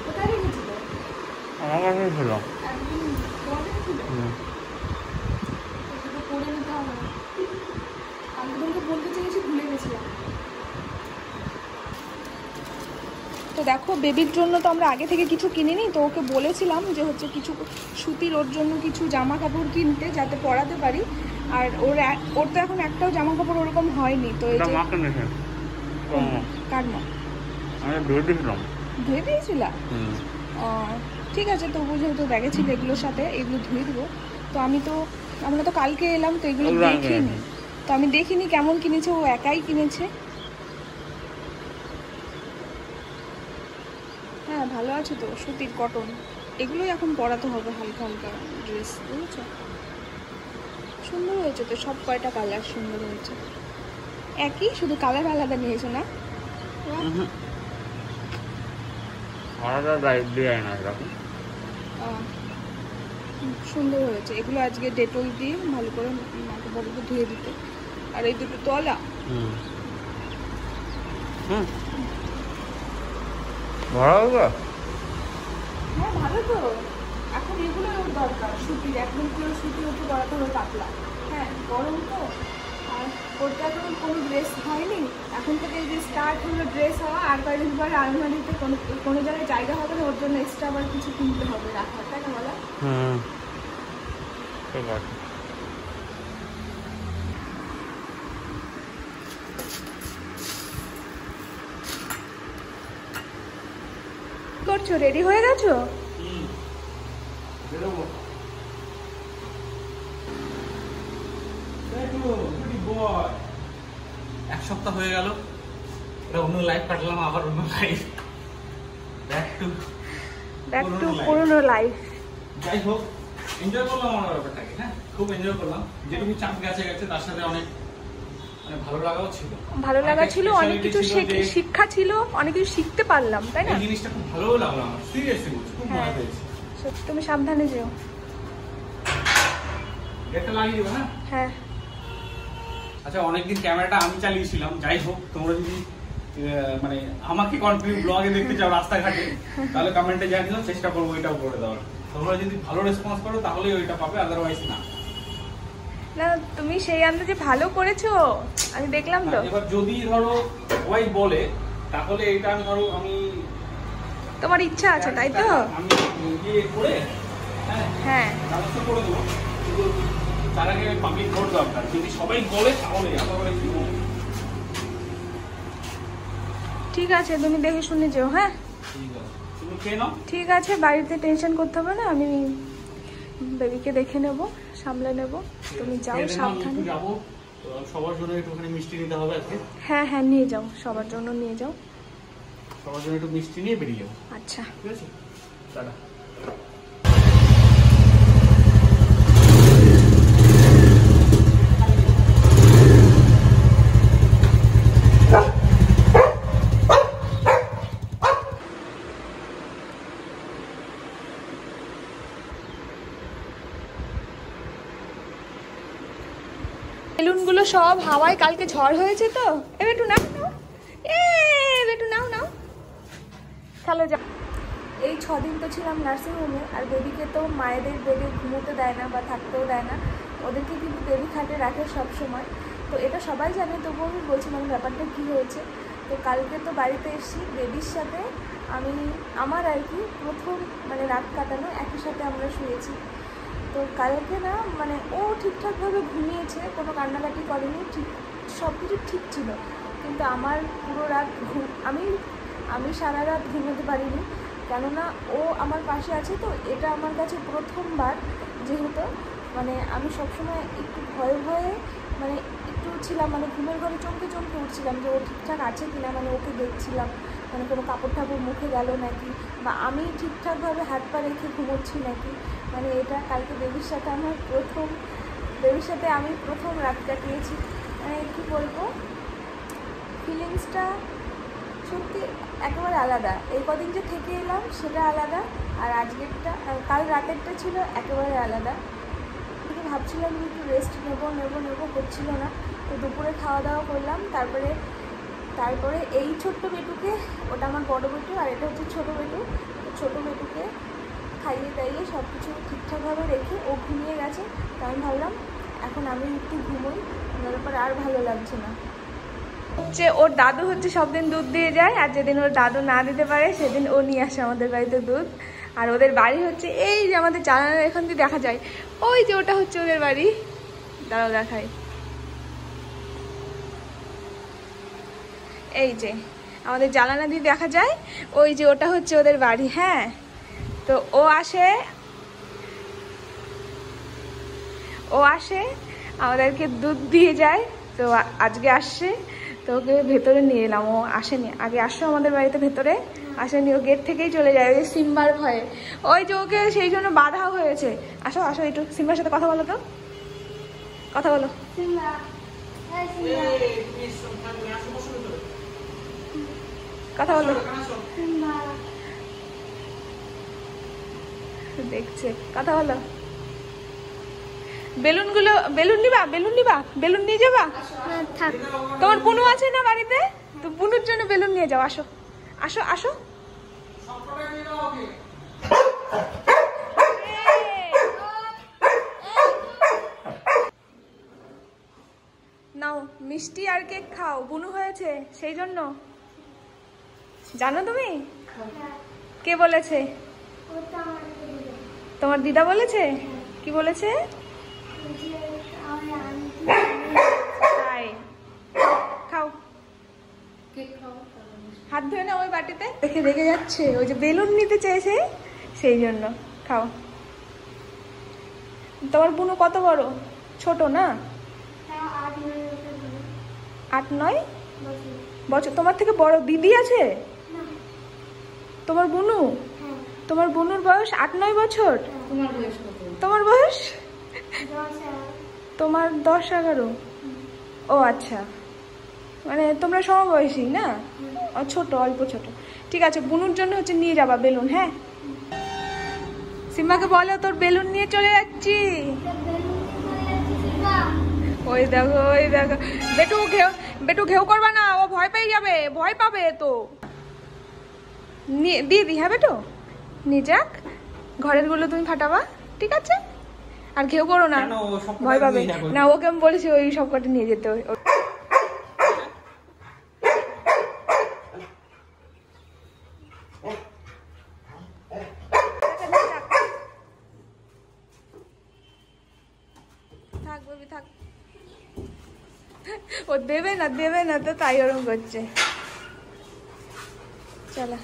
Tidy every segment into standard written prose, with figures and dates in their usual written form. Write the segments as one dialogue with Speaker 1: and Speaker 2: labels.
Speaker 1: কোথায় রেখেছিল?
Speaker 2: আমার কাছে ছিল।
Speaker 1: একদিন তোমাদের ছিল? করে নিতে হবে। আমি তোমাকে বলতে চেয়েছি, ভুলে গেছিলাম। তো দেখো, বেবির জন্য তো আমরা আগে থেকে কিছু কিনিনি, তো ওকে বলেছিলাম যে হচ্ছে কিছু সুতির ওর জন্য কিছু জামা কাপড় কিনতে, যাতে পরাতে পারি। আর ওর তো এখন একটাও জামা কাপড় ওরকম হয়নি। তো এই যে কার মা?
Speaker 2: আমি ধুয়ে দিয়েছিলাম।
Speaker 1: ধুয়ে দিয়েছিলা? ঠিক আছে, তো বুঝে তো ব্যাগে ছিল এগুলোর সাথে, এগুলো ধুয়ে দেবো। তো আমরা তো কালকে এলাম, তো এগুলো দেখিনি। তো আমি দেখিনি কেমন কিনেছে, ও একাই কিনেছে। হ্যাঁ, ভালো আছে তো, সুতির কটন। এগুলোই এখন পরাতে হবে, হালকা হালকা ড্রেস, বুঝেছো? সুন্দর হয়েছে তো, সব কয়টা কালার সুন্দর হয়েছে। একই, শুধু কালার আলাদা নিয়েছো না? সুন্দর হয়েছে। এগুলো আজকে ডেটল দিয়ে ভালো করে মাকে বলবো ধুয়ে দিতে। আর এই দুটো তলা হ্যাঁ, ভালো তো। এখন এগুলো ওর দরকার, সুতির, একদম পুরো সুতি ওকে পরাতে হবে, পাতলা। হ্যাঁ, গরম তো। আর ওরটা এখন কোনো ড্রেস হয়নি, এখন থেকে এই যে স্টার্ট হলো ড্রেস হওয়া, আর কয়েকদিন পরে আলমারিতে কোনো জায়গায় জায়গা হবে না, ওর জন্য এক্সট্রা আবার কিছু কিনতে হবে, রাখার, তাই না বলা?
Speaker 2: ঠিক আছে।
Speaker 1: করছো, রেডি হয়ে গেছো?
Speaker 2: এক সপ্তাহ হয়ে গেল, অন্য লাইফ কাটলাম, আবার অন্য লাইফ, ব্যাক টু
Speaker 1: পুরনো লাইফ।
Speaker 2: যাই হোক, এনজয় করলাম আমার ব্যাপারটাকে। হ্যাঁ, খুব এনজয় করলাম। যেটুকু চাপ গেছে তার সাথে অনেক ভালো লাগাও ছিল।
Speaker 1: ভালো লাগা ছিল, অনেক কিছু শিক্ষা ছিল, অনেক কিছু শিখতে পারলাম, তাই না?
Speaker 2: এই জিনিসটা খুব ভালো লাগলো আমার, সিরিয়াসলি বলছি, খুব মজা পেয়েছি।
Speaker 1: তুমি সাবধানে যেও।
Speaker 2: এটা লাগিয়ে দিও। হ্যাঁ। আচ্ছা, অনেকদিন ক্যামেরাটা আমি চালিয়েছিলাম। যাই হোক, তোমরা যদি মানে আমাকে কন্টিনিউ ব্লগে দেখতে চাও রাস্তাঘাটে, তাহলে কমেন্টে জানিও, চেষ্টা করবো এটাও করে দেওয়ার। তোমরা যদি ভালো রেসপন্স করো তাহলে ওইটা পাবে, আদারওয়াইজ না।
Speaker 1: না, তুমি সেই আন্দাজে ভালো করেছো, আমি দেখলাম তো।
Speaker 2: এবার যদি ধরো সবাই বলে, তাহলে এটা আমি
Speaker 1: তোমার ইচ্ছা আছে, তাই তো?
Speaker 2: আমি ইয়ে করে হ্যাঁ ব্যবস্থা করে দেবো। তার আগে পাবলিক ভোট দরকার, যদি সবাই বলে তাহলে।
Speaker 1: ঠিক আছে, তুমি দেখে শুনে যেও। হ্যাঁ, ঠিক আছে, বাড়িতে টেনশন করতে হবে না, আমি বেবিকে দেখে নেব, সামলে নেব। তুমি যাও সাবধানে।
Speaker 2: যাবো, সবার জন্য একটুখানি মিষ্টি নিতে হবে আজকে।
Speaker 1: হ্যাঁ হ্যাঁ, নিয়ে যাও, সবার জন্য নিয়ে যাও।
Speaker 2: সবার জন্য একটু মিষ্টি নিয়ে বেরিয়ে যাবো।
Speaker 1: আচ্ছা,
Speaker 2: ঠিক আছে, টাটা।
Speaker 1: বেলুনগুলো সব হাওয়ায়, কালকে ঝড় হয়েছে তো। একটু নাও, একটু নাও। তাহলে যা। এই 6 দিন তো ছিলাম নার্সিংহোমে, আর বেবিকে তো মায়েদের বেডে ঘুমোতে দেয় না বা থাকতেও দেয় না, ওদেরকে কিন্তু বেবি খাটে রাখে সব সময়। তো এটা সবাই জানে, তবুও আমি বলছি মানে ব্যাপারটা কী হয়েছে। তো কালকে তো বাড়িতে এসেছি বেবির সাথে, আমার আর কি প্রথম মানে রাত কাটানো, একই সাথে আমরা শুয়েছি। তো কালকে না মানে ও ঠিকঠাকভাবে ঘুমিয়েছে, কোনো কান্নাকাটি করেনি, ঠিক সব কিছু ঠিক ছিল। কিন্তু আমার পুরো রাত আমি সারা রাত ঘুমোতে পারিনি, কেননা ও আমার পাশে আছে। তো এটা আমার কাছে প্রথমবার, যেহেতু মানে আমি সবসময় একটু ভয়ে মানে একটু ছিলাম, মানে ঘুমের ঘরে চমকে উঠছিলাম যে ও ঠিকঠাক আছে কিনা, মানে ওকে দেখছিলাম, মানে কোনো কাপড় টাপড় মুখে গেল নাকি, বা আমি ঠিকঠাকভাবে হাত পা রেখে ঘুমোচ্ছি নাকি। মানে এটা কালকে বেবির সাথে আমি প্রথম রাত কাটিয়েছি। মানে কী বলবো, ফিলিংসটা সত্যি একেবারে আলাদা। এই কদিন যে থেকে এলাম সেটা আলাদা, আর আজকেরটা, কাল রাতেরটা ছিল একেবারে আলাদা। খুবই ভাবছিলাম একটু রেস্ট নেবো করছিল না। তো দুপুরে খাওয়া দাওয়া করলাম, তারপরে এই ছোট্ট বেটুকে, ওটা আমার বড় বেটু আর এটা হচ্ছে ছোটো বেটু, ছোটো বেটুকে খাইয়ে দাইয়ে সব কিছু ঠিকঠাকভাবে রেখে ও ঘুমিয়ে গেছে। তো আমি ভাবলাম এখন আমি একটু ঘুমোই, তারপরে আর ভালো লাগছে না। হচ্ছে ওর দাদু হচ্ছে সব দিন দুধ দিয়ে যায়, আর যেদিন ওর দাদু না দিতে পারে সেদিন ও নিয়ে আসে আমাদের বাড়িতে দুধ। আর ওদের বাড়ি হচ্ছে এই যে আমাদের জানালার এখান দিয়ে দেখা যায়, ওই যে ওটা হচ্ছে ওদের বাড়ি। দাঁড়াও দেখাই, এই যে আমাদের জানালা দিয়ে দেখা যায়, ওই যে ওটা হচ্ছে ওদের বাড়ি। হ্যাঁ, তো ও আসে আমাদেরকে দুধ দিয়ে যায়। তো আজকে আসছে, তো ওকে ভেতরে নিয়ে এলাম। ও আসেনি, আগে আসো আমাদের বাড়িতে, ভেতরে আসেনি, ও গেট থেকেই চলে যায় ওই সিম্বার ভয়ে। ওই যে ওকে সেই জন্য বাধাও হয়েছে। আসো আসো, একটু সিম্বার সাথে কথা বলো, তো কথা বলো। কথা বলো, দেখছে, কথা বলো। বেলুন নিবা, বেলুন নিয়ে যাবা? তোমার বুনু আছে না বাড়িতে? তো বুনুর জন্য বেলুন নিয়ে যাও। আসো আসো আসো, নাও মিষ্টি আর কেক খাও, বুনু হয়েছে সেই জন্য। জানো তুমি কে বলেছে? তোমার দিদা বলেছে। কি বলেছে? তাই খাও, হাত ধুয়ে না ওই বাটিতে, দেখে রেগে যাচ্ছে, ওই যে বেলুন নিতে চেয়েছে সেই জন্য। খাও। তোমার বুনু কত বড়? ছোট না? 8-9 বছর। তোমার থেকে বড় দিদি আছে তোমার বুনু? তোমার বুনুর বয়স 8-9 বছর। তোমার বয়স? তোমার 10-11। ও আচ্ছা, মানে তোমরা সমবয়সী না? ছোট, অল্প ছোট। ঠিক আছে, বুনুর জন্য হচ্ছে নিয়ে যাবা বেলুন। হ্যাঁ, সিম্বাকে বলো তোর বেলুন নিয়ে চলে যাচ্ছি। ওই দেখো, বেটু ঘেউ করবা না, ও ভয় পেয়ে যাবে, ভয় পাবে তো। দিয়ে দি। হ্যাঁ বেটু, নিয়ে যাক, ঘরের গুলো তুমি ফাটাবা, ঠিক আছে? আর ঘেউ করো না, ভয় পাবে না। ওকে আমি বলেছি ওই সব কটা নিয়ে যেতে। থাক বেবি থাক, ও দেবে না তো, তাই ওরকম করছে। চলো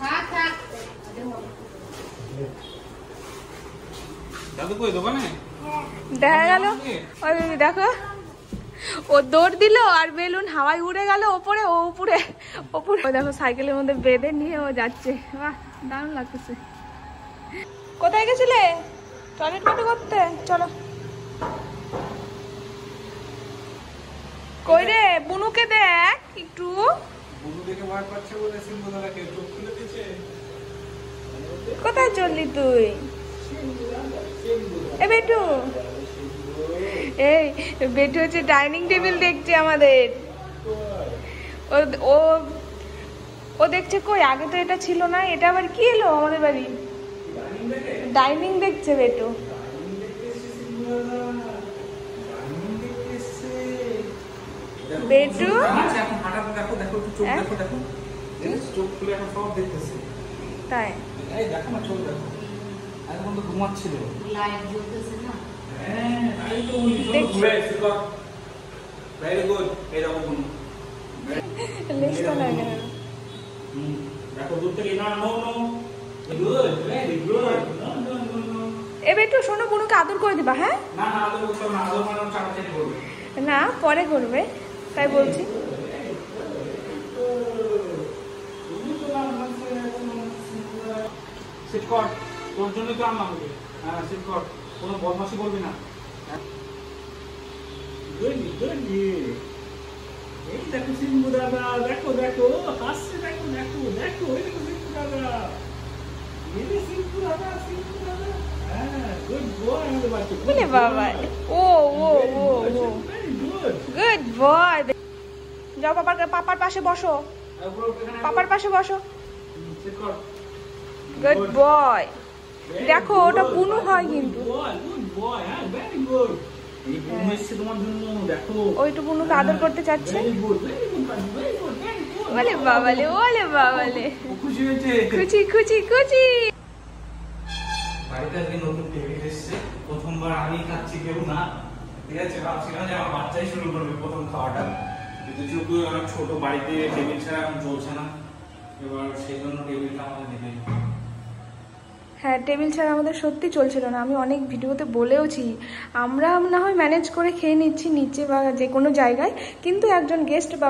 Speaker 1: দেখা গেল, ওই বেবি দেখো, ও দৌড় দিল আর বেলুন হাওয়ায় উড়ে গেল ওপরে। ও উপরে দেখো সাইকেলের মধ্যে বেঁধে নিয়ে ও যাচ্ছে। বাহ, দারুণ লাগতেছে। কোথায় গেছিলে? টয়লেট করতে? চলো। কই রে, বুনুকে দেখ একটু। কোথায় চললি তুই? এ বেটু, এই বেটু হচ্ছে ডাইনিং টেবিল দেখছে আমাদের। ও দেখছে কই, আগে তো এটা ছিল না, এটা আবার কি এলো আমাদের বাড়ি? ডাইনিং দেখছে বেটু। বেটু তাই
Speaker 2: ঘুমাচ্ছিল।
Speaker 1: এ বেটু শোনো, বুনুকে আদর করে দিবা। হ্যাঁ, না পরে করবে, তাই বলছি।
Speaker 2: তোর জন্য তো আনলাম। হ্যাঁ, কোনো বদমাশি করবি না। এই দেখো সিম্বু দাদা, দেখো হাসছে, দেখো সিম্বু দাদা। গুড বয় আমাদের বাচ্চা।
Speaker 1: বলে বাবা, ও ও ও ও গুড বয়। যাও পাপার পাশে বসো, পাপার পাশে বসো। Good boy. দেখো ওটা বুনু হয় কিন্তু। ও একটু বুনুকে আদর করতে চাচ্ছে। বলে বাবালে, ওলে বাবালে,
Speaker 2: খুশি হয়েছে,
Speaker 1: খুশি খুশি খুশি।
Speaker 2: বাড়িতে আজকে নতুন টেবিল এসেছে, প্রথমবার আমি খাচ্ছি, কেউ না। ঠিক আছে, ভাবছিলাম যে আমার বাচ্চাই শুরু করবে প্রথম খাওয়াটা, কিন্তু যেহেতু অনেক ছোট, বাড়িতে টেবিল ছাড়া এখন চলছে না, এবার সেই জন্য টেবিলটা আমাদের দিবে।
Speaker 1: হ্যাঁ, টেবিল ছাড়া আমাদের সত্যি চলছিল না। আমি অনেক ভিডিওতে বলেওছি, আমরা না হয় ম্যানেজ করে খেয়ে নিচ্ছি নিচে বা যে কোনো জায়গায়, কিন্তু একজন গেস্ট বা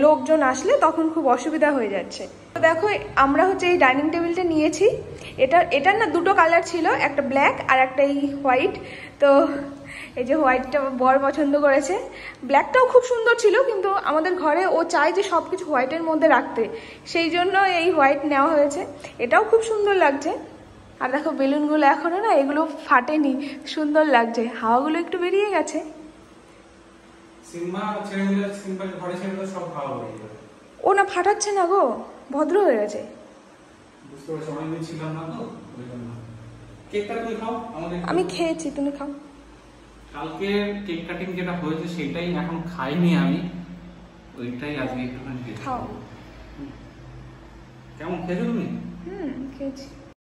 Speaker 1: লোকজন আসলে তখন খুব অসুবিধা হয়ে যাচ্ছে। তো দেখো আমরা হচ্ছে এই ডাইনিং টেবিলটা নিয়েছি। এটার না দুটো কালার ছিল, একটা ব্ল্যাক আর একটা এই হোয়াইট। তো এই যে হোয়াইটটা বর পছন্দ করেছে, ব্ল্যাকটাও খুব সুন্দর ছিল, কিন্তু আমাদের ঘরে ও চায় যে সব কিছু হোয়াইটের মধ্যে রাখতে, সেই জন্য এই হোয়াইট নেওয়া হয়েছে। এটাও খুব সুন্দর লাগছে। আর দেখো বেলুনগুলো এখনো না এগুলো ফাটেনি, সুন্দর লাগছে, হাওয়াগুলো একটু বেরিয়ে গেছে।
Speaker 2: সিম্বা ছেড়ে দিলে, সিম্বা ঘরে ছেড়ে দিলে সব খাওয়া হয়ে যাবে।
Speaker 1: ও না ফাটাচ্ছে না গো, ভদ্র হয়ে গেছে।
Speaker 2: বুঝতে পারছি, অনেকদিন ছিলাম না তো, ওই জন্য। কেকটা তুমি খাও, আমাদের
Speaker 1: আমি খেয়েছি, তুমি খাও।
Speaker 2: কালকে কেক কাটিং যেটা হয়েছে সেটাই এখন খাইনি আমি, ওইটাই আজকে একটুখানি
Speaker 1: খাও।
Speaker 2: কেমন খেয়েছো তুমি?
Speaker 1: খেয়েছি।